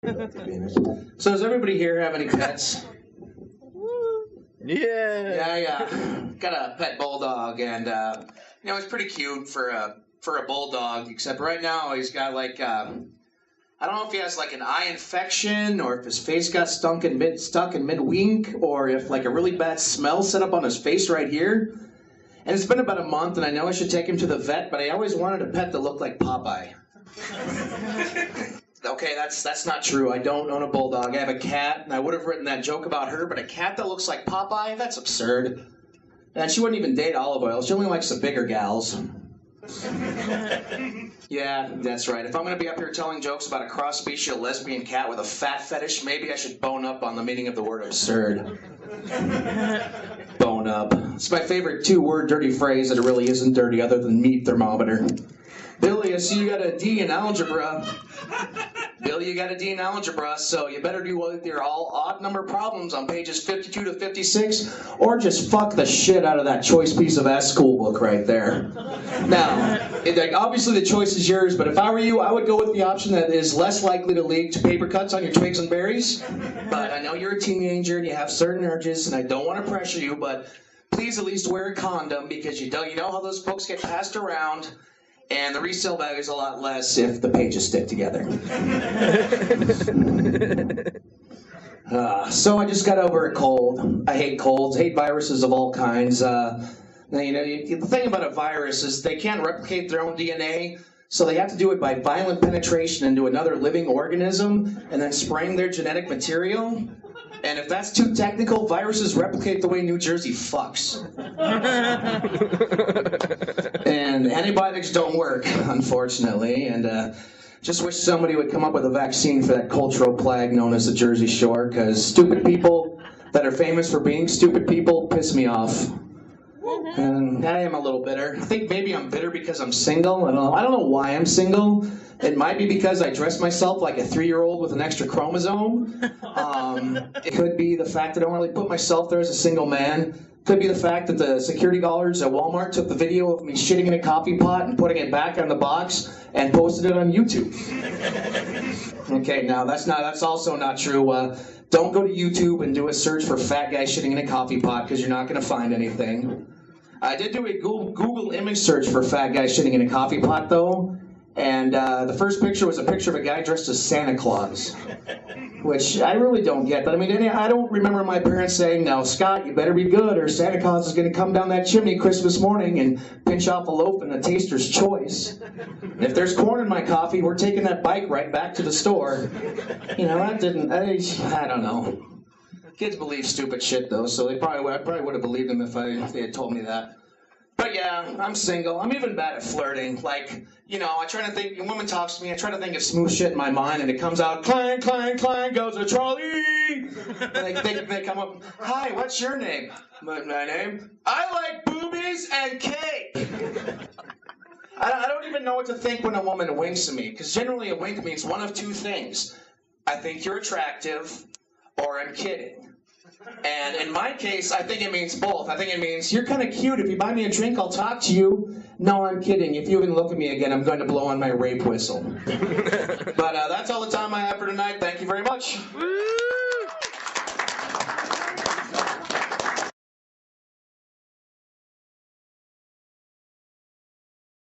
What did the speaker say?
So does everybody here have any pets? Yeah. Yeah. Got a pet bulldog, and it's pretty cute for a bulldog. Except right now he's got like I don't know if he has like an eye infection, or if his face got stuck in mid wink, or if like a really bad smell set up on his face right here. And it's been about a month, and I know I should take him to the vet, but I always wanted a pet that looked like Popeye. Okay, that's not true. I don't own a bulldog. I have a cat, and I would have written that joke about her, but a cat that looks like Popeye? That's absurd. And she wouldn't even date Olive Oyl. She only likes the bigger gals. Yeah, that's right. If I'm going to be up here telling jokes about a cross-species lesbian cat with a fat fetish, maybe I should bone up on the meaning of the word absurd. Bone up. It's my favorite two-word dirty phrase that it really isn't dirty other than meat thermometer. Billy, I see you got a D in algebra. Billy, you got a D in algebra, so you better do with your all odd number problems on pages 52 to 56, or just fuck the shit out of that choice piece of ass school book right there. Now, obviously the choice is yours, but if I were you, I would go with the option that is less likely to lead to paper cuts on your twigs and berries. But I know you're a teenager and you have certain urges, and I don't want to pressure you, but please at least wear a condom, because you know how those books get passed around. And the resale value is a lot less if the pages stick together. So I just got over a cold. I hate colds, hate viruses of all kinds. The thing about a virus is they can't replicate their own DNA, so they have to do it by violent penetration into another living organism and then spraying their genetic material. And if that's too technical, viruses replicate the way New Jersey fucks. And antibiotics don't work, unfortunately. And just wish somebody would come up with a vaccine for that cultural plague known as the Jersey Shore, because stupid people that are famous for being stupid people piss me off. And I am a little bitter. I think maybe I'm bitter because I'm single. I don't know why I'm single. It might be because I dress myself like a 3-year-old with an extra chromosome. It could be the fact that I don't really put myself there as a single man. Could be the fact that the security guards at Walmart took the video of me shitting in a coffee pot and putting it back on the box and posted it on YouTube. Okay, now that's also not true. Don't go to YouTube and do a search for fat guy shitting in a coffee pot, because you're not going to find anything. I did do a Google image search for fat guy shitting in a coffee pot, though, and the first picture was a picture of a guy dressed as Santa Claus, which I really don't get. But I mean, I don't remember my parents saying, "Now, Scott, you better be good, or Santa Claus is going to come down that chimney Christmas morning and pinch off a loaf in the taster's choice. And if there's corn in my coffee, we're taking that bike right back to the store." I don't know. Kids believe stupid shit, though, so I probably would have believed them if they had told me that. But yeah, I'm single. I'm even bad at flirting. Like, I try to think, when a woman talks to me, I try to think of smooth shit in my mind, and it comes out, clang, clang, clang, goes a trolley. And they come up, "Hi, what's your name?" My name? "I like boobies and cake." I don't even know what to think when a woman winks at me, because generally a wink means one of two things. I think you're attractive, or I'm kidding. And in my case, I think it means both. I think it means, "You're kind of cute. If you buy me a drink, I'll talk to you." No, I'm kidding. If you even look at me again, I'm going to blow on my rape whistle. But that's all the time I have for tonight. Thank you very much.